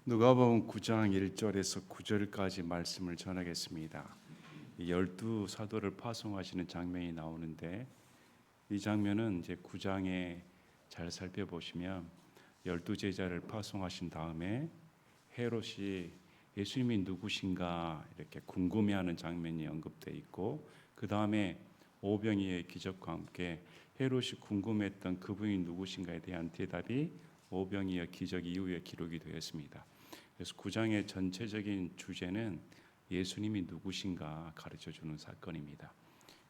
누가복음 9장 1절에서 9절까지 말씀을 전하겠습니다. 열두 사도를 파송하시는 장면이 나오는데 이 장면은 이제 9장에 잘 살펴보시면 열두 제자를 파송하신 다음에 헤롯이 예수님이 누구신가 이렇게 궁금해하는 장면이 언급되어 있고 그 다음에 오병이의 기적과 함께 헤롯이 궁금했던 그분이 누구신가에 대한 대답이 오병이의 기적 이후에 기록이 되었습니다. 그래서 9장의 전체적인 주제는 예수님이 누구신가 가르쳐주는 사건입니다.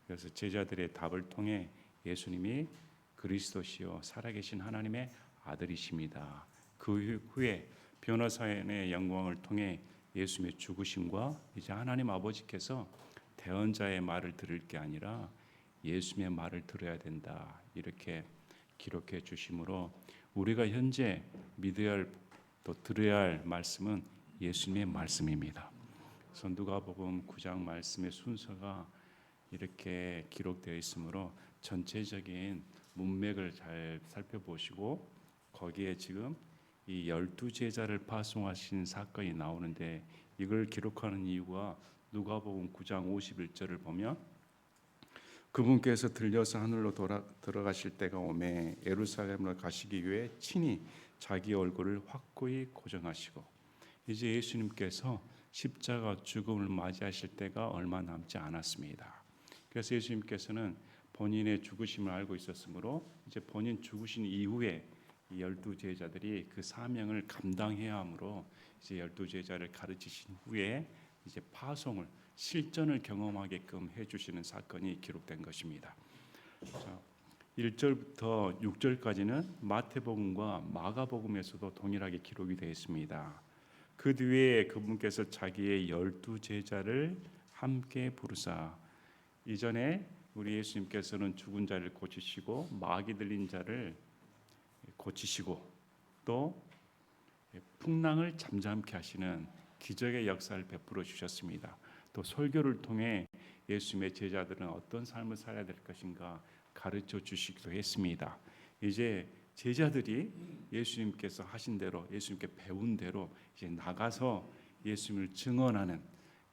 그래서 제자들의 답을 통해 예수님이 그리스도시요 살아계신 하나님의 아들이십니다. 그 후에 변호사의 영광을 통해 예수님의 죽으심과 이제 하나님 아버지께서 대언자의 말을 들을 게 아니라 예수님의 말을 들어야 된다 이렇게 기록해 주심으로 우리가 현재 믿어야 할 또 들어야 할 말씀은 예수님의 말씀입니다. 그래서 누가복음 9장 말씀의 순서가 이렇게 기록되어 있으므로 전체적인 문맥을 잘 살펴보시고 거기에 지금 이 12제자를 파송하신 사건이 나오는데 이걸 기록하는 이유가 누가복음 9장 51절을 보면 그분께서 들려서 하늘로 들어가실 때가 오매 예루살렘으로 가시기 위해 친히 자기 얼굴을 확고히 고정하시고 이제 예수님께서 십자가 죽음을 맞이하실 때가 얼마 남지 않았습니다. 그래서 예수님께서는 본인의 죽으심을 알고 있었으므로 이제 본인 죽으신 이후에 이 12제자들이 그 사명을 감당해야 하므로 이제 12제자를 가르치신 후에 이제 파송을 실전을 경험하게끔 해주시는 사건이 기록된 것입니다. 자, 1절부터 6절까지는 마태복음과 마가복음에서도 동일하게 기록이 되어 있습니다. 그 뒤에 그분께서 자기의 12제자를 함께 부르사 이전에 우리 예수님께서는 죽은 자를 고치시고 마귀 들린 자를 고치시고 또 풍랑을 잠잠케 하시는 기적의 역사를 베풀어 주셨습니다. 또 설교를 통해 예수님의 제자들은 어떤 삶을 살아야 될 것인가 가르쳐 주시기도 했습니다. 이제 제자들이 예수님께서 하신 대로 예수님께 배운 대로 이제 나가서 예수님을 증언하는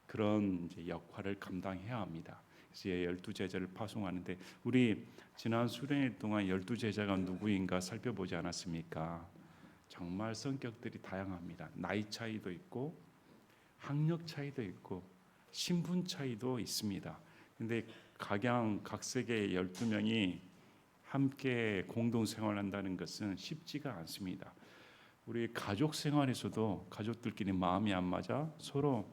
그런 이제 역할을 감당해야 합니다. 이제 12제자를 파송하는데 우리 지난 수련회 동안 12제자가 누구인가 살펴보지 않았습니까? 정말 성격들이 다양합니다. 나이 차이도 있고 학력 차이도 있고 신분 차이도 있습니다. 근데 각색의 12명이 함께 공동 생활한다는 것은 쉽지가 않습니다. 우리 가족 생활에서도 가족들끼리 마음이 안 맞아 서로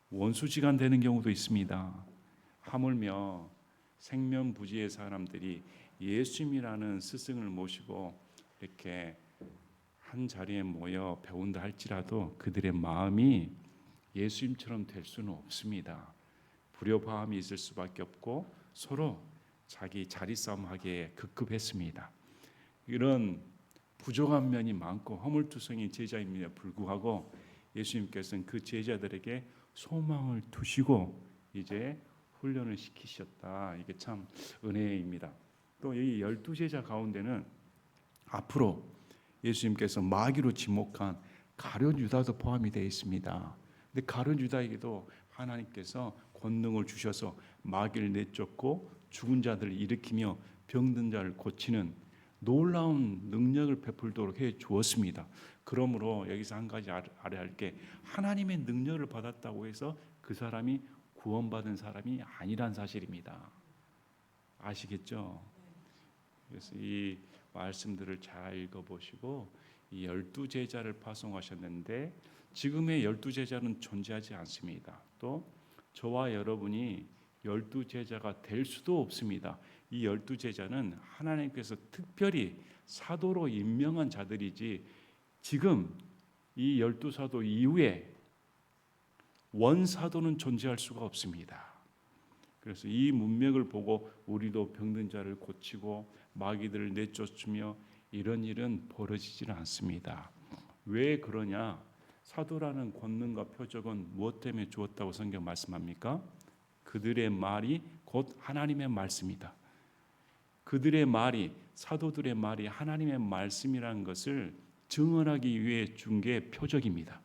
원수지간 되는 경우도 있습니다. 하물며 생면부지의 사람들이 예수님이라는 스승을 모시고 이렇게 한 자리에 모여 배운다 할지라도 그들의 마음이 예수님처럼 될 수는 없습니다. 불협화음이 있을 수밖에 없고 서로 자기 자리 싸움하기에 급급했습니다. 이런 부족한 면이 많고 허물투성이 제자임에도 불구하고 예수님께서는 그 제자들에게 소망을 두시고 이제 훈련을 시키셨다. 이게 참 은혜입니다. 또 이 12제자 가운데는 앞으로 예수님께서 마귀로 지목한 가룟 유다도 포함이 되어 있습니다. 근데 가룟 유다에게도 하나님께서 권능을 주셔서 마귀를 내쫓고 죽은 자들을 일으키며 병든 자를 고치는 놀라운 능력을 베풀도록 해 주었습니다. 그러므로 여기서 한 가지 알아야 할 게 하나님의 능력을 받았다고 해서 그 사람이 구원받은 사람이 아니란 사실입니다. 아시겠죠? 그래서 이 말씀들을 잘 읽어보시고 이 12제자를 파송하셨는데 지금의 12제자는 존재하지 않습니다. 또 저와 여러분이 12제자가 될 수도 없습니다. 이 12제자는 하나님께서 특별히 사도로 임명한 자들이지 지금 이 12사도 이후에 원사도는 존재할 수가 없습니다. 그래서 이 문맥을 보고 우리도 병든 자를 고치고 마귀들을 내쫓으며 이런 일은 벌어지지는 않습니다. 왜 그러냐? 사도라는 권능과 표적은 무엇 때문에 주었다고 성경 말씀합니까? 그들의 말이 곧 하나님의 말씀이다. 그들의 말이 사도들의 말이 하나님의 말씀이라는 것을 증언하기 위해 준 게 표적입니다.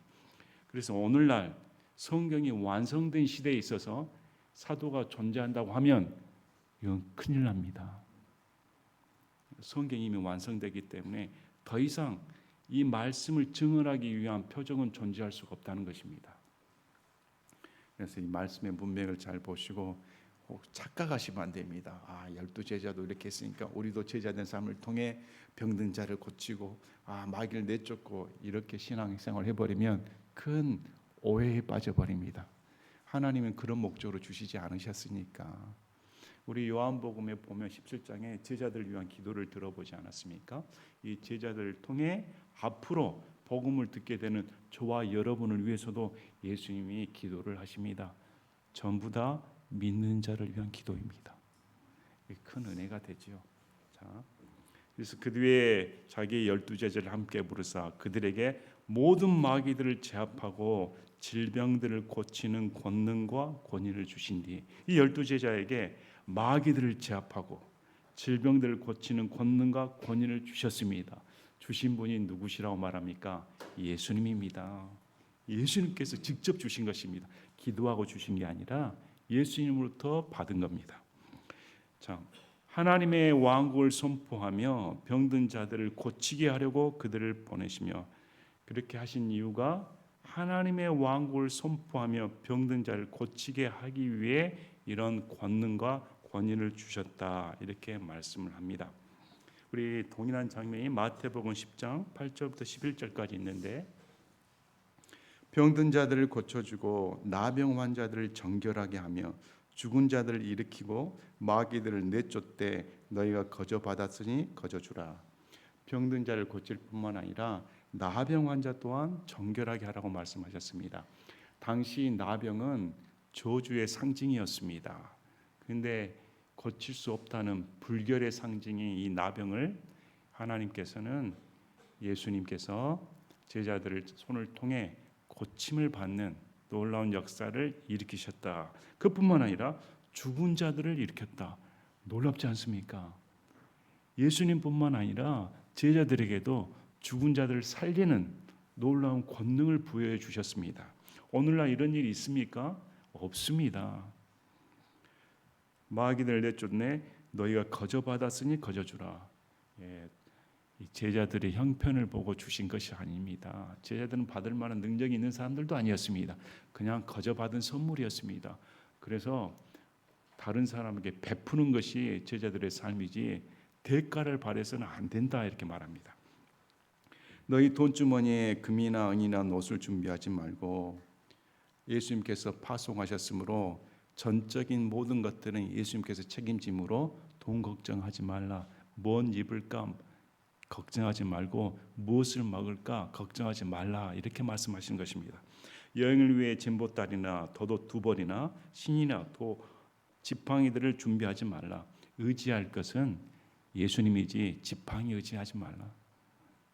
그래서 오늘날 성경이 완성된 시대에 있어서 사도가 존재한다고 하면 이건 큰일 납니다. 성경이 이미 완성되기 때문에 더 이상 이 말씀을 증언하기 위한 표적은 존재할 수가 없다는 것입니다. 그래서 이 말씀의 문맥을 잘 보시고 착각하시면 안 됩니다. 12제자도 이렇게 했으니까 우리도 제자된 삶을 통해 병든 자를 고치고 마귀를 내쫓고 이렇게 신앙생활을 해버리면 큰 오해에 빠져버립니다. 하나님은 그런 목적으로 주시지 않으셨으니까. 우리 요한복음에 보면 17장에 제자들을 위한 기도를 들어보지 않았습니까? 이 제자들을 통해 앞으로 복음을 듣게 되는 저와 여러분을 위해서도 예수님이 기도를 하십니다. 전부 다 믿는 자를 위한 기도입니다. 큰 은혜가 되지요. 자, 그래서 그 뒤에 자기 12제자를 함께 부르사 그들에게 모든 마귀들을 제압하고 질병들을 고치는 권능과 권위를 주신 뒤 이 12제자에게 마귀들을 제압하고 질병들을 고치는 권능과 권위를 주셨습니다. 주신 분이 누구시라고 말합니까? 예수님입니다. 예수님께서 직접 주신 것입니다. 기도하고 주신 게 아니라 예수님으로부터 받은 겁니다. 자, 하나님의 왕국을 선포하며 병든 자들을 고치게 하려고 그들을 보내시며 그렇게 하신 이유가 하나님의 왕국을 선포하며 병든 자를 고치게 하기 위해 이런 권능과 권위를 주셨다 이렇게 말씀을 합니다. 우리 동일한 장면이 마태복음 10장 8절부터 11절까지 있는데 병든 자들을 고쳐주고 나병 환자들을 정결하게 하며 죽은 자들을 일으키고 마귀들을 내쫓되 너희가 거저 받았으니 거저 주라. 병든 자를 고칠 뿐만 아니라 나병 환자 또한 정결하게 하라고 말씀하셨습니다. 당시 나병은 저주의 상징이었습니다. 그런데 고칠 수 없다는 불결의 상징인 이 나병을 하나님께서는 예수님께서 제자들을 손을 통해 고침을 받는 놀라운 역사를 일으키셨다. 그뿐만 아니라 죽은 자들을 일으켰다. 놀랍지 않습니까? 예수님뿐만 아니라 제자들에게도 죽은 자들을 살리는 놀라운 권능을 부여해 주셨습니다. 오늘날 이런 일이 있습니까? 없습니다. 마귀들 내쫓네 너희가 거저 받았으니 거저 주라. 이 제자들의 형편을 보고 주신 것이 아닙니다. 제자들은 받을 만한 능력이 있는 사람들도 아니었습니다. 그냥 거저 받은 선물이었습니다. 그래서 다른 사람에게 베푸는 것이 제자들의 삶이지 대가를 바라서는 안 된다 이렇게 말합니다. 너희 돈주머니에 금이나 은이나 옷을 준비하지 말고 예수님께서 파송하셨으므로 전적인 모든 것들은 예수님께서 책임지므로 돈 걱정하지 말라. 뭔 입을까 걱정하지 말고 무엇을 먹을까 걱정하지 말라 이렇게 말씀하신 것입니다. 여행을 위해 진보다리나 도도 2벌이나 신이나 지팡이들을 준비하지 말라. 의지할 것은 예수님이지 지팡이 의지하지 말라.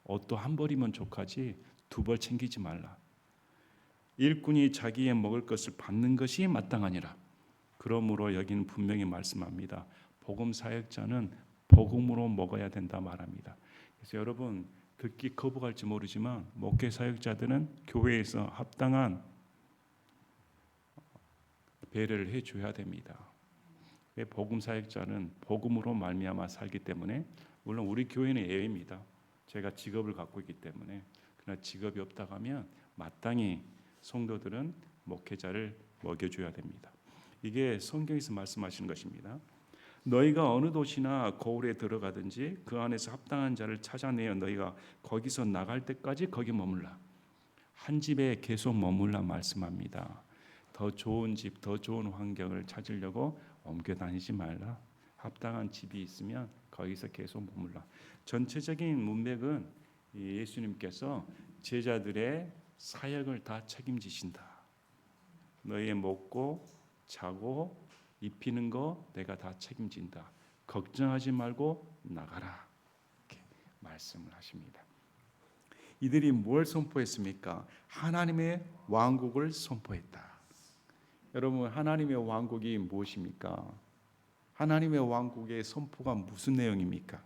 옷도 1벌이면 족하지 2벌 챙기지 말라. 일꾼이 자기의 먹을 것을 받는 것이 마땅하니라. 그러므로 여기는 분명히 말씀합니다. 복음 사역자는 복음으로 먹어야 된다 말합니다. 그래서 여러분 듣기 거부갈지 모르지만 목회 사역자들은 교회에서 합당한 배려를 해줘야 됩니다. 복음 사역자는 복음으로 말미암아 살기 때문에 물론 우리 교회는 예외입니다. 제가 직업을 갖고 있기 때문에 그러나 직업이 없다고 하면 마땅히 성도들은 목회자를 먹여줘야 됩니다. 이게 성경에서 말씀하시는 것입니다. 너희가 어느 도시나 거울에 들어가든지 그 안에서 합당한 자를 찾아내어 너희가 거기서 나갈 때까지 거기 머물라. 한 집에 계속 머물라 말씀합니다. 더 좋은 집, 더 좋은 환경을 찾으려고 옮겨 다니지 말라. 합당한 집이 있으면 거기서 계속 머물라. 전체적인 문맥은 예수님께서 제자들의 사역을 다 책임지신다. 너희의 먹고 자고 입히는 거 내가 다 책임진다. 걱정하지 말고 나가라. 이렇게 말씀을 하십니다. 이들이 뭘 선포했습니까? 하나님의 왕국을 선포했다. 여러분 하나님의 왕국이 무엇입니까? 하나님의 왕국의 선포가 무슨 내용입니까?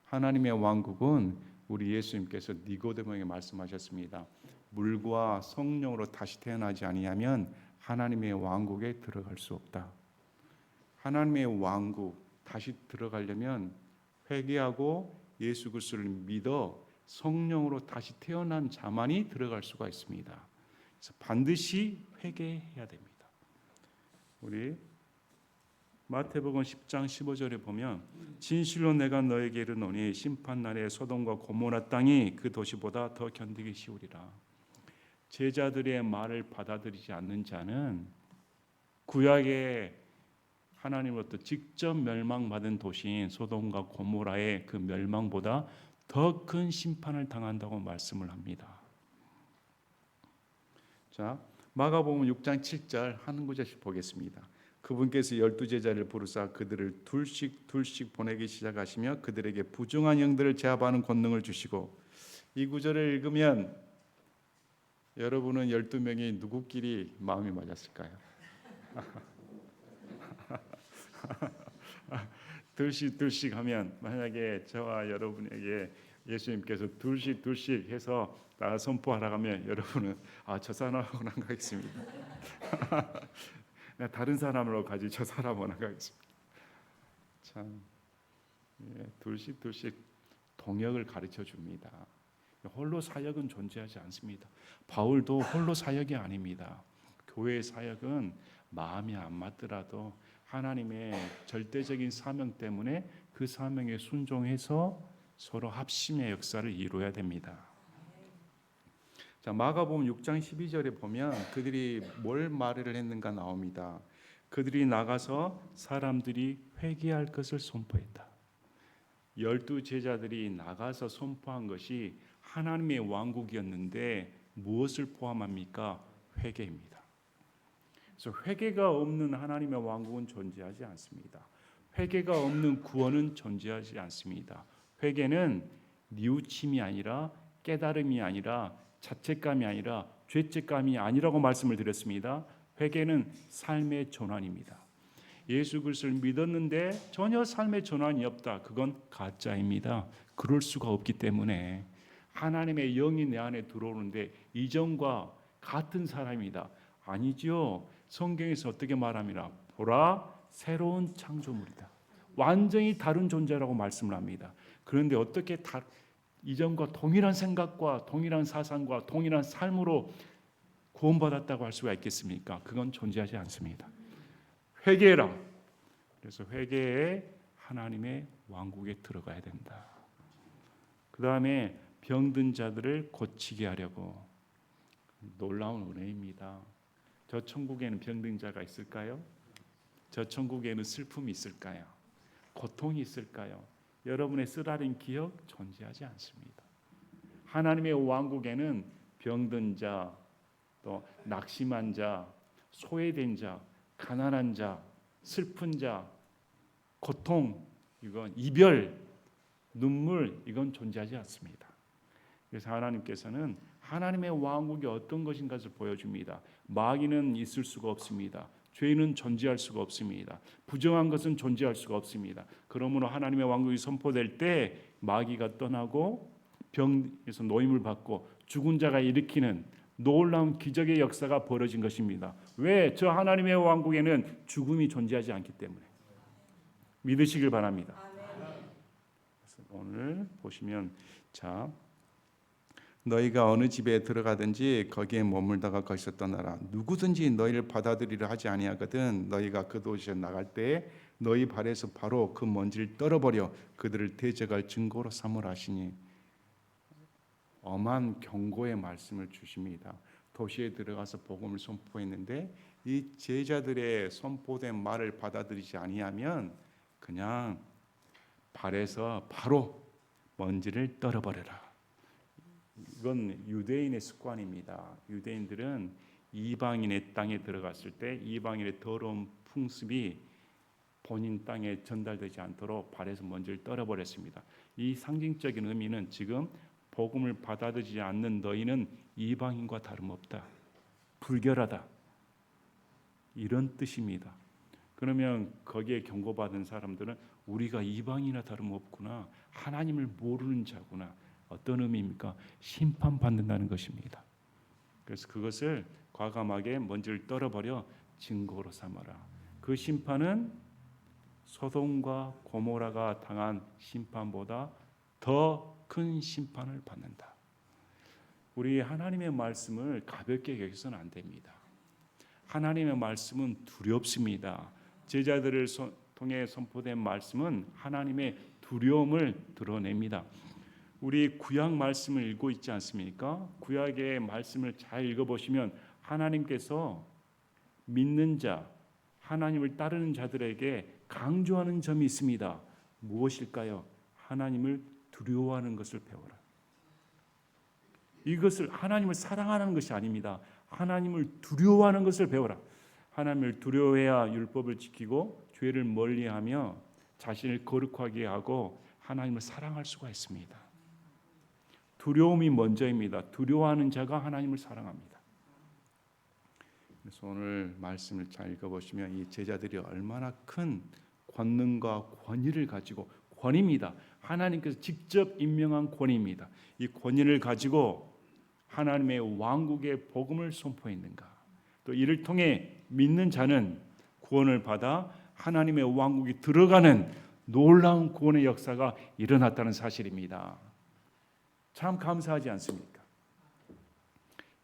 하나님의 왕국은 우리 예수님께서 니고데모에게 말씀하셨습니다. 물과 성령으로 다시 태어나지 아니하면 하나님의 왕국에 들어갈 수 없다. 하나님의 왕국 다시 들어가려면 회개하고 예수 그리스도를 믿어 성령으로 다시 태어난 자만이 들어갈 수가 있습니다. 그래서 반드시 회개해야 됩니다. 우리 마태복음 10장 15절에 보면 진실로 내가 너에게 이르노니 심판날에 소돔과 고모라 땅이 그 도시보다 더 견디기 쉬우리라. 제자들의 말을 받아들이지 않는 자는 구약의 하나님으로부터 직접 멸망받은 도시인 소돔과 고모라의 그 멸망보다 더 큰 심판을 당한다고 말씀을 합니다. 자, 마가복음 6장 7절 한 구절씩 보겠습니다. 그분께서 12제자를 부르사 그들을 둘씩 보내기 시작하시며 그들에게 부정한 영들을 제압하는 권능을 주시고, 이 구절을 읽으면 여러분은 12명이 누구끼리 마음이 맞았을까요? 둘씩 하면, 만약에 저와 여러분에게 예수님께서 둘씩 해서 나 선포하라 하면 여러분은 저 사람하고 안 가겠습니다. 다른 사람으로 가지 저 사람은 안 가겠습니다. 참, 둘씩 동역을 가르쳐 줍니다. 홀로 사역은 존재하지 않습니다. 바울도 홀로 사역이 아닙니다. 교회의 사역은 마음이 안 맞더라도 하나님의 절대적인 사명 때문에 그 사명에 순종해서 서로 합심의 역사를 이루어야 됩니다. 자, 마가복음 6장 12절에 보면 그들이 뭘 말을 했는가 나옵니다. 그들이 나가서 사람들이 회개할 것을 선포했다. 12제자들이 나가서 선포한 것이 하나님의 왕국이었는데 무엇을 포함합니까? 회개입니다. 그래서 회개가 없는 하나님의 왕국은 존재하지 않습니다. 회개가 없는 구원은 존재하지 않습니다. 회개는 뉘우침이 아니라 깨달음이 아니라 자책감이 아니라 죄책감이 아니라고 말씀을 드렸습니다. 회개는 삶의 전환입니다. 예수 그리스도를 믿었는데 전혀 삶의 전환이 없다. 그건 가짜입니다. 그럴 수가 없기 때문에 하나님의 영이 내 안에 들어오는데 이전과 같은 사람이다. 아니죠. 성경에서 어떻게 말합니다. 보라, 새로운 창조물이다. 완전히 다른 존재라고 말씀을 합니다. 그런데 어떻게 이전과 동일한 생각과 동일한 사상과 동일한 삶으로 구원받았다고 할 수가 있겠습니까? 그건 존재하지 않습니다. 회개해라. 그래서 회개에 하나님의 왕국에 들어가야 된다. 그 다음에 병든 자들을 고치게 하려고. 놀라운 은혜입니다. 저 천국에는 병든 자가 있을까요? 저 천국에는 슬픔이 있을까요? 고통이 있을까요? 여러분의 쓰라린 기억 존재하지 않습니다. 하나님의 왕국에는 병든 자, 또 낙심한 자, 소외된 자, 가난한 자, 슬픈 자, 고통, 이건 이별, 눈물, 이건 존재하지 않습니다. 그래서 하나님께서는 하나님의 왕국이 어떤 것인가를 보여줍니다. 마귀는 있을 수가 없습니다. 죄는 존재할 수가 없습니다. 부정한 것은 존재할 수가 없습니다. 그러므로 하나님의 왕국이 선포될 때 마귀가 떠나고 병에서 노임을 받고 죽은 자가 일으키는 놀라운 기적의 역사가 벌어진 것입니다. 왜? 저 하나님의 왕국에는 죽음이 존재하지 않기 때문에. 믿으시길 바랍니다. 오늘 보시면, 자, 너희가 어느 집에 들어가든지 거기에 머물다가 거기서 떠나라. 누구든지 너희를 받아들이려 하지 아니하거든 너희가 그 도시에 나갈 때 너희 발에서 바로 그 먼지를 떨어버려 그들을 대적할 증거로 삼으라 하시니. 엄한 경고의 말씀을 주십니다. 도시에 들어가서 복음을 선포했는데 이 제자들의 선포된 말을 받아들이지 아니하면 그냥 발에서 바로 먼지를 떨어버려라. 이건 유대인의 습관입니다. 유대인들은 이방인의 땅에 들어갔을 때 이방인의 더러운 풍습이 본인 땅에 전달되지 않도록 발에서 먼지를 떨어버렸습니다. 이 상징적인 의미는 지금 복음을 받아들이지 않는 너희는 이방인과 다름없다. 불결하다. 이런 뜻입니다. 그러면 거기에 경고받은 사람들은 우리가 이방인이나 다름없구나. 하나님을 모르는 자구나. 어떤 의미입니까? 심판받는다는 것입니다. 그래서 그것을 과감하게 먼지를 떨어버려 증거로 삼아라. 그 심판은 소돔과 고모라가 당한 심판보다 더 큰 심판을 받는다. 우리 하나님의 말씀을 가볍게 여기서는 안 됩니다. 하나님의 말씀은 두렵습니다. 제자들을 통해 선포된 말씀은 하나님의 두려움을 드러냅니다. 우리 구약 말씀을 읽고 있지 않습니까? 구약의 말씀을 잘 읽어보시면 하나님께서 믿는 자, 하나님을 따르는 자들에게 강조하는 점이 있습니다. 무엇일까요? 하나님을 두려워하는 것을 배워라. 이것을 하나님을 사랑하는 것이 아닙니다. 하나님을 두려워하는 것을 배워라. 하나님을 두려워해야 율법을 지키고 죄를 멀리하며 자신을 거룩하게 하고 하나님을 사랑할 수가 있습니다. 두려움이 먼저입니다. 두려워하는 자가 하나님을 사랑합니다. 그래서 오늘 말씀을 잘 읽어보시면 이 제자들이 얼마나 큰 권능과 권위를 가지고, 권위입니다. 하나님께서 직접 임명한 권위입니다. 이 권위를 가지고 하나님의 왕국의 복음을 선포했는가. 또 이를 통해 믿는 자는 구원을 받아 하나님의 왕국이 들어가는 놀라운 구원의 역사가 일어났다는 사실입니다. 참 감사하지 않습니까?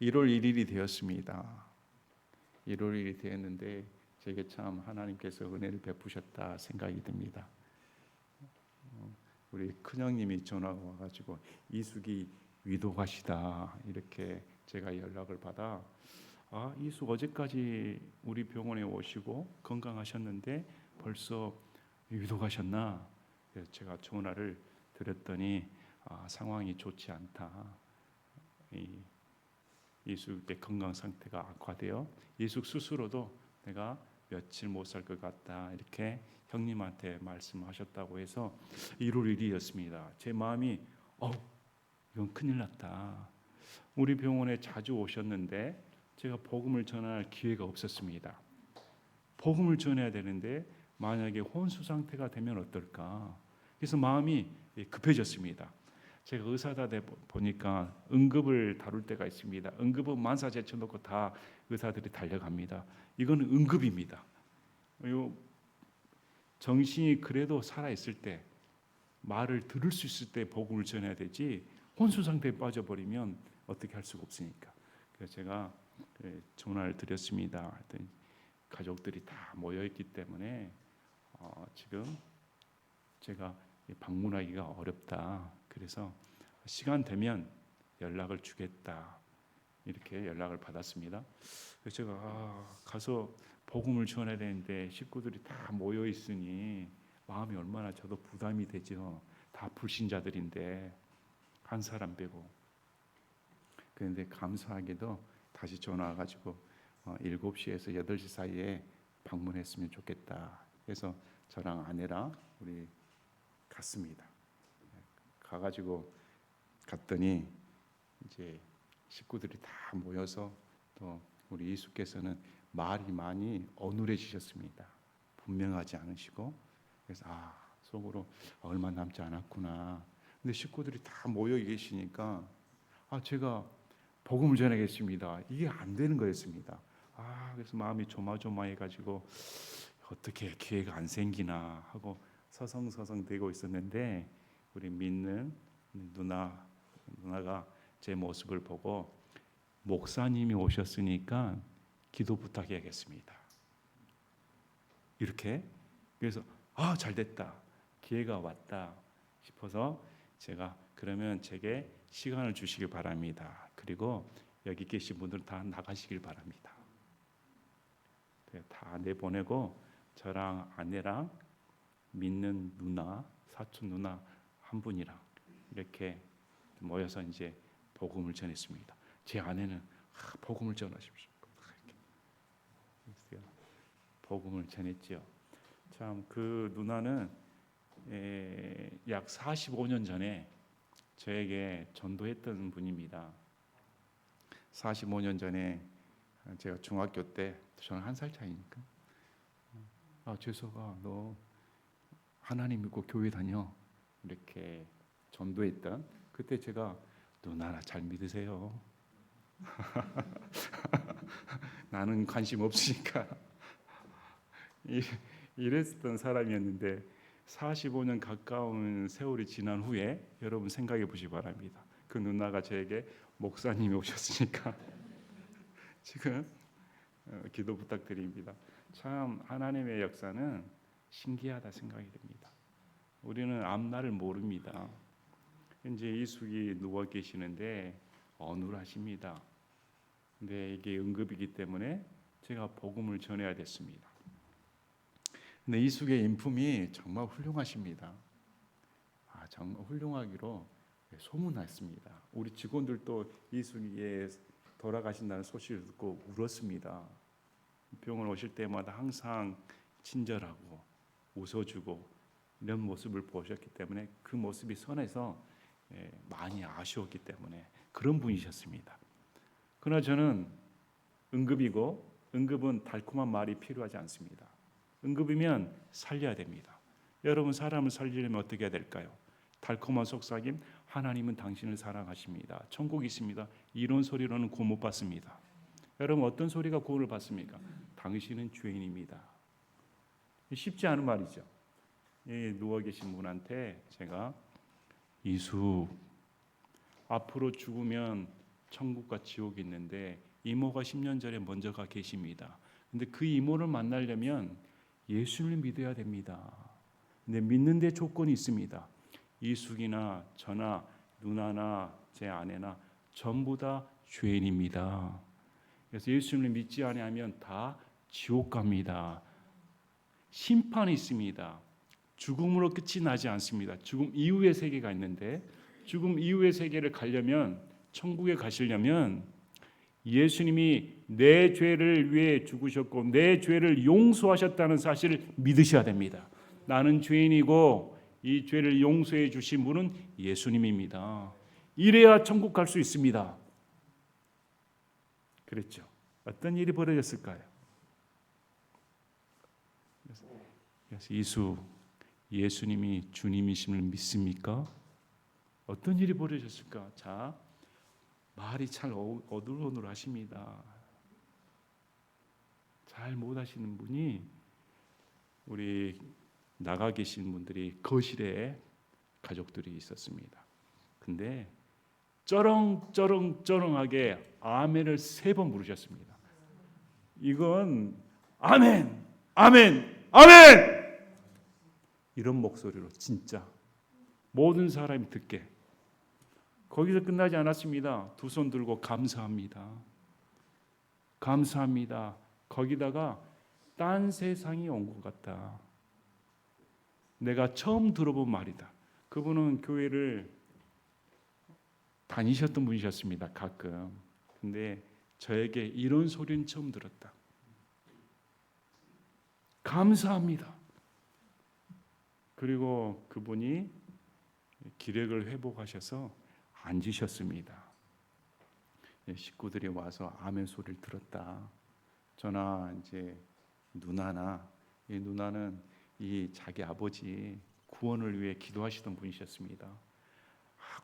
1월 1일이 되었습니다. 1월 1일이 되었는데 제게 참 하나님께서 은혜를 베푸셨다 생각이 듭니다. 우리 큰형님이 전화가 와가지고 이숙이 위독하시다 이렇게 제가 연락을 받아, 이숙 어제까지 우리 병원에 오시고 건강하셨는데 벌써 위독하셨나? 그래서 제가 전화를 드렸더니 상황이 좋지 않다. 이숙의 건강 상태가 악화되어 이숙 스스로도 내가 며칠 못 살 것 같다 이렇게 형님한테 말씀하셨다고 해서 1월 1일이었습니다. 제 마음이 이건 큰일 났다. 우리 병원에 자주 오셨는데 제가 복음을 전할 기회가 없었습니다. 복음을 전해야 되는데 만약에 혼수 상태가 되면 어떨까? 그래서 마음이 급해졌습니다. 제가 의사다 보니까 응급을 다룰 때가 있습니다. 응급은 만사 제쳐놓고 다 의사들이 달려갑니다. 이거는 응급입니다. 정신이 그래도 살아있을 때, 말을 들을 수 있을 때 복음을 전해야 되지 혼수 상태에 빠져버리면 어떻게 할 수가 없으니까. 그래서 제가 전화를 드렸습니다. 가족들이 다 모여있기 때문에 지금 제가 방문하기가 어렵다. 그래서 시간 되면 연락을 주겠다. 이렇게 연락을 받았습니다. 그래서 제가 가서 복음을 전해야 되는데 식구들이 다 모여 있으니 마음이 얼마나 저도 부담이 되죠. 다 불신자들인데 한 사람 빼고. 그런데 감사하게도 다시 전화 와가지고 7시에서 8시 사이에 방문했으면 좋겠다. 그래서 저랑 아내랑 우리 갔습니다. 가가지고 갔더니 이제 식구들이 다 모여서 또 우리 이수께서는 말이 많이 어눌해지셨습니다. 분명하지 않으시고 그래서 속으로 얼마 남지 않았구나. 근데 식구들이 다 모여 계시니까 제가 복음을 전하겠습니다. 이게 안 되는 거였습니다. 그래서 마음이 조마조마해가지고 어떻게 기회가 안 생기나 하고 서성서성되고 있었는데 우리 믿는 누나가 제 모습을 보고 목사님이 오셨으니까 기도 부탁해야겠습니다. 이렇게 그래서 잘됐다. 기회가 왔다 싶어서 제가 그러면 제게 시간을 주시길 바랍니다. 그리고 여기 계신 분들 다 나가시길 바랍니다. 다 내보내고 저랑 아내랑 믿는 누나, 사촌 누나 한 분이랑 이렇게 모여서 이제 복음을 전했습니다. 제 아내는 복음을 전하십시오. 복음을 전했지요. 참 그 누나는 약 45년 전에 저에게 전도했던 분입니다. 45년 전에 제가 중학교 때 저는 1살 차이니까 재석아 너 하나님 믿고 교회 다녀 이렇게 전도했던 그때 제가 누나 잘 믿으세요. 나는 관심 없으니까 이랬던 사람이었는데 45년 가까운 세월이 지난 후에 여러분 생각해 보시기 바랍니다. 그 누나가 저에게 목사님이 오셨으니까 지금 기도 부탁드립니다. 참 하나님의 역사는 신기하다 생각이 듭니다. 우리는 앞날을 모릅니다. 현재 이숙이 누워 계시는데 어눌하십니다. 근데 이게 응급이기 때문에 제가 복음을 전해야 됐습니다. 근데 이숙의 인품이 정말 훌륭하십니다. 정말 훌륭하기로 소문났습니다. 우리 직원들도 이숙이 돌아가신다는 소식을 듣고 울었습니다. 병원 오실 때마다 항상 친절하고 웃어주고 이런 모습을 보셨기 때문에 그 모습이 선해서 많이 아쉬웠기 때문에 그런 분이셨습니다. 그러나 저는 응급이고 응급은 달콤한 말이 필요하지 않습니다. 응급이면 살려야 됩니다. 여러분 사람을 살리려면 어떻게 해야 될까요? 달콤한 속삭임, 하나님은 당신을 사랑하십니다. 천국이 있습니다. 이런 소리로는 구원 못 받습니다. 여러분 어떤 소리가 구원을 받습니까? 당신은 죄인입니다. 쉽지 않은 말이죠. 누워 계신 분한테 제가 이수 앞으로 죽으면 천국과 지옥이 있는데 이모가 10년 전에 먼저 가 계십니다. 근데 그 이모를 만나려면 예수를 믿어야 됩니다. 근데 믿는 데 조건이 있습니다. 이숙이나 저나 누나나 제 아내나 전부 다 죄인입니다. 그래서 예수님을 믿지 아니하면 다 지옥 갑니다. 심판이 있습니다. 죽음으로 끝이 나지 않습니다. 죽음 이후의 세계가 있는데 죽음 이후의 세계를 가려면 천국에 가시려면 예수님이 내 죄를 위해 죽으셨고 내 죄를 용서하셨다는 사실을 믿으셔야 됩니다. 나는 죄인이고 이 죄를 용서해 주신 분은 예수님입니다. 이래야 천국 갈 수 있습니다. 그랬죠. 어떤 일이 벌어졌을까요? 그래서 이수 예수님이 주님이심을 믿습니까? 어떤 일이 벌어졌을까? 자, 말이 잘 어눌어눌하십니다. 잘 못하시는 분이 우리 나가 계신 분들이 거실에 가족들이 있었습니다. 근데 쩌렁쩌렁쩌렁하게 아멘을 3번 부르셨습니다. 이건 아멘, 아멘, 아멘! 이런 목소리로 진짜 모든 사람이 듣게. 거기서 끝나지 않았습니다. 두 손 들고 감사합니다. 감사합니다. 거기다가 딴 세상이 온 것 같다. 내가 처음 들어본 말이다. 그분은 교회를 다니셨던 분이셨습니다. 가끔. 근데 저에게 이런 소리는 처음 들었다. 감사합니다. 그리고 그분이 기력을 회복하셔서 앉으셨습니다. 식구들이 와서 아멘 소리를 들었다. 저나 이제 누나나 이 누나는 이 자기 아버지 구원을 위해 기도하시던 분이셨습니다.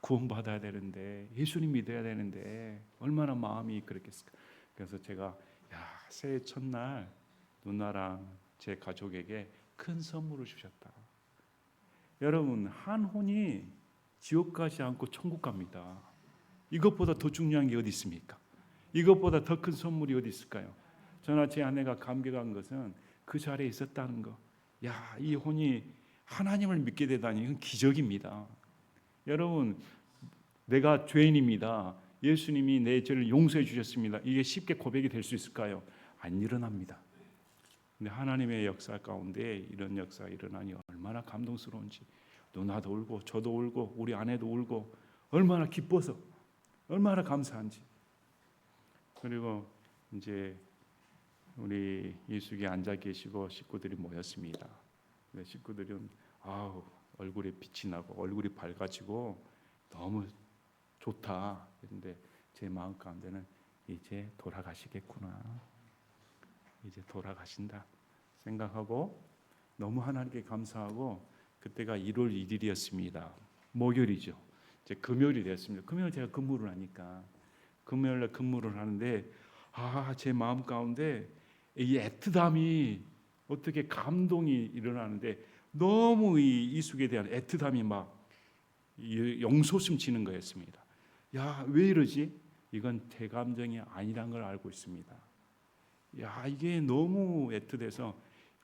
구원 받아야 되는데 예수님 믿어야 되는데 얼마나 마음이 그랬겠을까. 그래서 제가 새해 첫날 누나랑 제 가족에게 큰 선물을 주셨다. 여러분 한 혼이 지옥 가지 않고 천국 갑니다. 이것보다 더 중요한 게 어디 있습니까? 이것보다 더 큰 선물이 어디 있을까요? 저나 제 아내가 감격한 것은 그 자리에 있었다는 거. 이 혼이 하나님을 믿게 되다니 이건 기적입니다. 여러분 내가 죄인입니다. 예수님이 내 죄를 용서해 주셨습니다. 이게 쉽게 고백이 될 수 있을까요? 안 일어납니다. 근데 하나님의 역사 가운데 이런 역사가 일어나니 얼마나 감동스러운지. 누나도 울고 저도 울고 우리 아내도 울고 얼마나 기뻐서 얼마나 감사한지. 그리고 이제 우리 이숙이 앉아 계시고 식구들이 모였습니다. 식구들은 얼굴에 빛이 나고 얼굴이 밝아지고 너무 좋다. 그런데 제 마음 가운데는 이제 돌아가시겠구나. 이제 돌아가신다 생각하고 너무 하나님께 감사하고 그때가 1월 1일이었습니다. 목요일이죠. 이제 금요일이 되었습니다. 금요일 제가 근무를 하니까 금요일 날 근무를 하는데 제 마음 가운데 이 애틋함이 어떻게 감동이 일어나는데 너무 이 이숙에 대한 애틋함이 막 용솟음치는 거였습니다. 야, 왜 이러지? 이건 대감정이 아니란 걸 알고 있습니다. 야, 이게 너무 애틋해서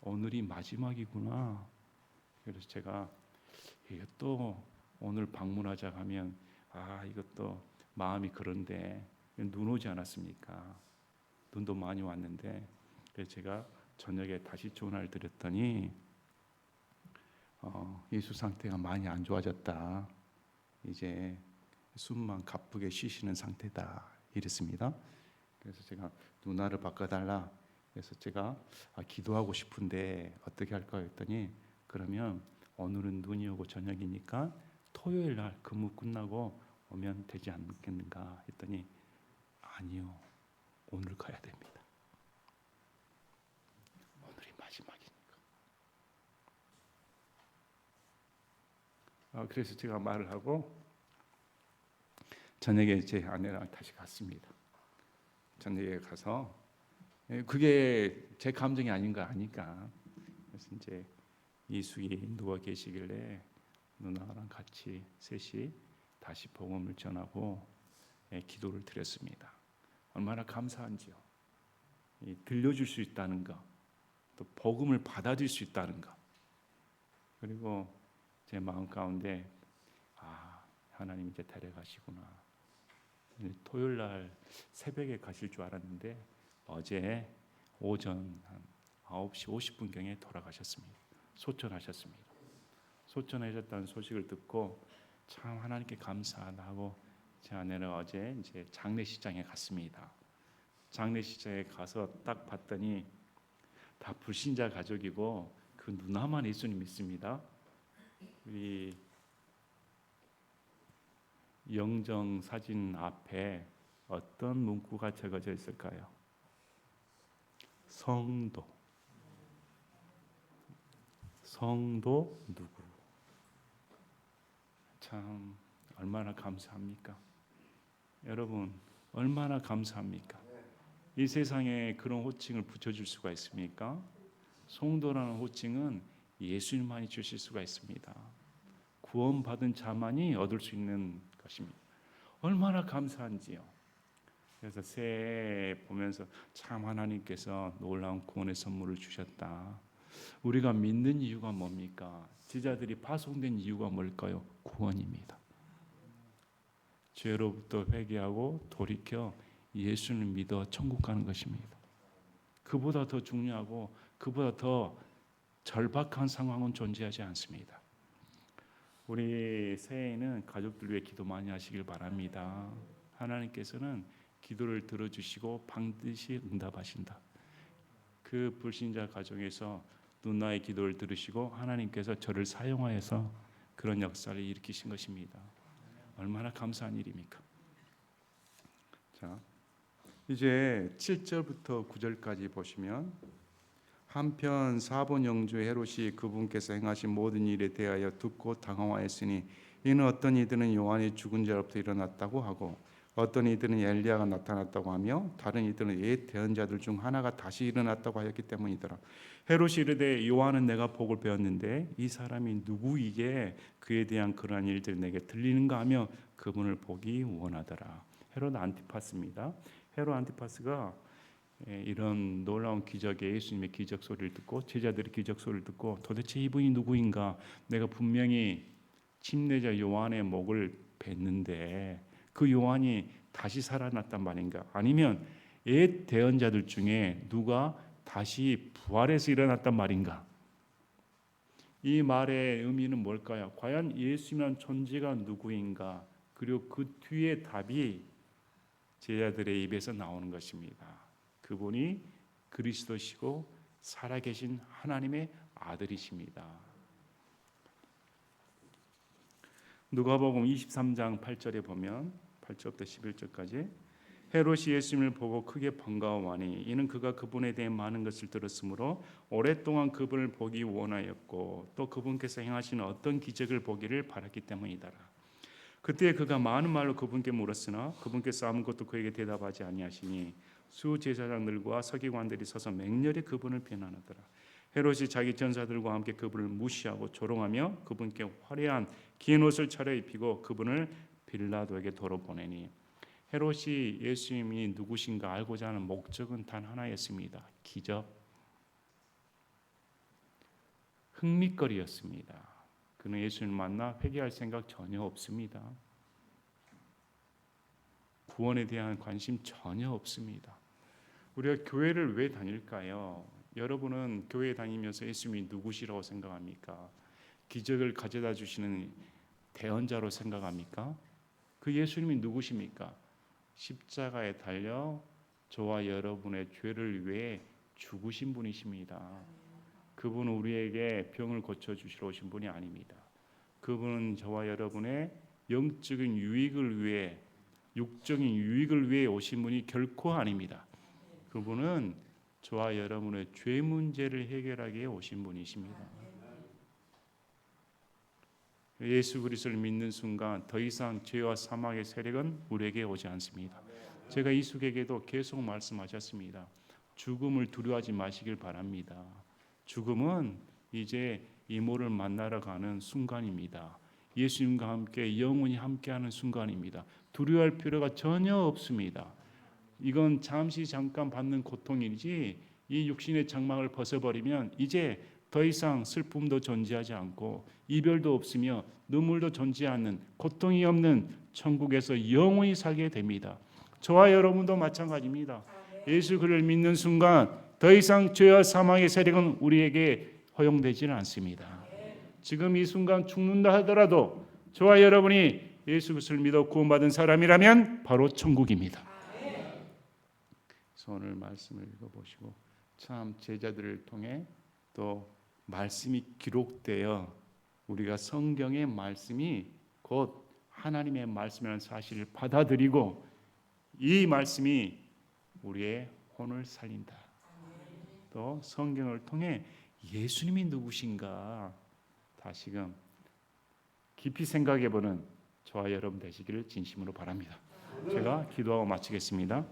오늘이 마지막이구나. 그래서 제가 이것도 오늘 방문하자 하면 이것도 마음이 그런데 눈 오지 않았습니까? 눈도 많이 왔는데 그래서 제가 저녁에 다시 전화를 드렸더니 이수 상태가 많이 안 좋아졌다. 이제 숨만 가쁘게 쉬시는 상태다. 이랬습니다. 그래서 제가 누나를 바꿔달라. 그래서 제가 기도하고 싶은데 어떻게 할까 했더니 그러면 오늘은 눈이 오고 저녁이니까 토요일 날 근무 끝나고 오면 되지 않겠는가 했더니 아니요. 오늘 가야 됩니다. 오늘이 마지막이니까. 그래서 제가 말을 하고 저녁에 제 아내랑 다시 갔습니다. 저녁에 가서 그게 제 감정이 아닌 거 아니까 그래서 이제 이숙이 누워 계시길래 누나랑 같이 셋이 다시 복음을 전하고 기도를 드렸습니다. 얼마나 감사한지요. 들려줄 수 있다는 것, 또 복음을 받아들일 수 있다는 것. 그리고 제 마음 가운데 하나님 이제 데려가시구나. 토요일 날 새벽에 가실 줄 알았는데 어제 오전 한 9시 50분경에 돌아가셨습니다. 소천하셨습니다. 소천하셨다는 소식을 듣고 참 하나님께 감사하다 하고 제 아내는 어제 이제 장례식장에 갔습니다. 장례식장에 가서 딱 봤더니 다 불신자 가족이고 그 누나만 예수님 믿습니다. 우리 영정 사진 앞에 어떤 문구가 적어져 있을까요? 성도 누구? 참 얼마나 감사합니까? 여러분 얼마나 감사합니까? 이 세상에 그런 호칭을 붙여줄 수가 있습니까? 성도라는 호칭은 예수님만이 주실 수가 있습니다. 구원받은 자만이 얻을 수 있는 것입니다. 얼마나 감사한지요. 그래서 새해 보면서 참 하나님께서 놀라운 구원의 선물을 주셨다. 우리가 믿는 이유가 뭡니까? 제자들이 파송된 이유가 뭘까요? 구원입니다. 죄로부터 회개하고 돌이켜 예수를 믿어 천국 가는 것입니다. 그보다 더 중요하고 그보다 더 절박한 상황은 존재하지 않습니다. 우리 새해에는 가족들 위해 기도 많이 하시길 바랍니다. 하나님께서는 기도를 들어주시고 반드시 응답하신다. 그 불신자 가정에서 누나의 기도를 들으시고 하나님께서 저를 사용하여서 그런 역사를 일으키신 것입니다. 얼마나 감사한 일입니까? 자, 이제 7절부터 9절까지 보시면 한편 사본 영주 헤롯이 그분께서 행하신 모든 일에 대하여 듣고 당황하였으니 이는 어떤 이들은 요한이 죽은 자로부터 일어났다고 하고 어떤 이들은 엘리야가 나타났다고 하며 다른 이들은 옛 대언자들 중 하나가 다시 일어났다고 하였기 때문이더라. 헤롯이 이르되 요한은 내가 복을 배웠는데 이 사람이 누구이게 그에 대한 그러한 일들이 내게 들리는가 하며 그분을 보기 원하더라. 헤롯 안티파스입니다. 헤롯 안티파스가 이런 놀라운 기적의 예수님의 기적 소리를 듣고 제자들의 기적 소리를 듣고 도대체 이분이 누구인가? 내가 분명히 침례자 요한의 목을 뱉는데 그 요한이 다시 살아났단 말인가? 아니면 옛 대언자들 중에 누가 다시 부활해서 일어났단 말인가? 이 말의 의미는 뭘까요? 과연 예수님이란 존재가 누구인가? 그리고 그 뒤에 답이 제자들의 입에서 나오는 것입니다. 그분이 그리스도시고 살아계신 하나님의 아들이십니다. 누가복음 23장 8절에 보면 8절부터 11절까지 헤롯이 예수님을 보고 크게 반가워하니 이는 그가 그분에 대해 많은 것을 들었으므로 오랫동안 그분을 보기 원하였고 또 그분께서 행하시는 어떤 기적을 보기를 바랐기 때문이더라. 그때 그가 많은 말로 그분께 물었으나 그분께서 아무것도 그에게 대답하지 아니하시니 수제사장들과 서기관들이 서서 맹렬히 그분을 비난하더라. 헤롯이 자기 전사들과 함께 그분을 무시하고 조롱하며 그분께 화려한 긴 옷을 차려 입히고 그분을 빌라도에게 도로 보내니 헤롯이 예수님이 누구신가 알고자 하는 목적은 단 하나였습니다. 기적, 흥미거리였습니다. 그는 예수님을 만나 회개할 생각 전혀 없습니다. 구원에 대한 관심 전혀 없습니다. 우리가 교회를 왜 다닐까요? 여러분은 교회 다니면서 예수님이 누구시라고 생각합니까? 기적을 가져다 주시는 대언자로 생각합니까? 그 예수님이 누구십니까? 십자가에 달려 저와 여러분의 죄를 위해 죽으신 분이십니다. 그분은 우리에게 병을 고쳐주시러 오신 분이 아닙니다. 그분은 저와 여러분의 영적인 유익을 위해, 육적인 유익을 위해 오신 분이 결코 아닙니다. 그분은 저와 여러분의 죄 문제를 해결하기 위해 오신 분이십니다. 예수 그리스도를 믿는 순간 더 이상 죄와 사망의 세력은 우리에게 오지 않습니다. 제가 이숙에게도 계속 말씀하셨습니다. 죽음을 두려워하지 마시길 바랍니다. 죽음은 이제 이모를 만나러 가는 순간입니다. 예수님과 함께 영원히 함께하는 순간입니다. 두려워할 필요가 전혀 없습니다. 이건 잠시 잠깐 받는 고통이지 이 육신의 장막을 벗어버리면 이제 더 이상 슬픔도 존재하지 않고 이별도 없으며 눈물도 존재하지 않는 고통이 없는 천국에서 영원히 살게 됩니다. 저와 여러분도 마찬가지입니다. 예수 그를 믿는 순간 더 이상 죄와 사망의 세력은 우리에게 허용되지는 않습니다. 지금 이 순간 죽는다 하더라도 저와 여러분이 예수 그리스도를 믿어 구원받은 사람이라면 바로 천국입니다. 그래서 오늘 말씀을 읽어보시고 참 제자들을 통해 또 말씀이 기록되어 우리가 성경의 말씀이 곧 하나님의 말씀이라는 사실을 받아들이고 이 말씀이 우리의 혼을 살린다. 또 성경을 통해 예수님이 누구신가 다시금 깊이 생각해보는 저와 여러분 되시기를 진심으로 바랍니다. 제가 기도하고 마치겠습니다.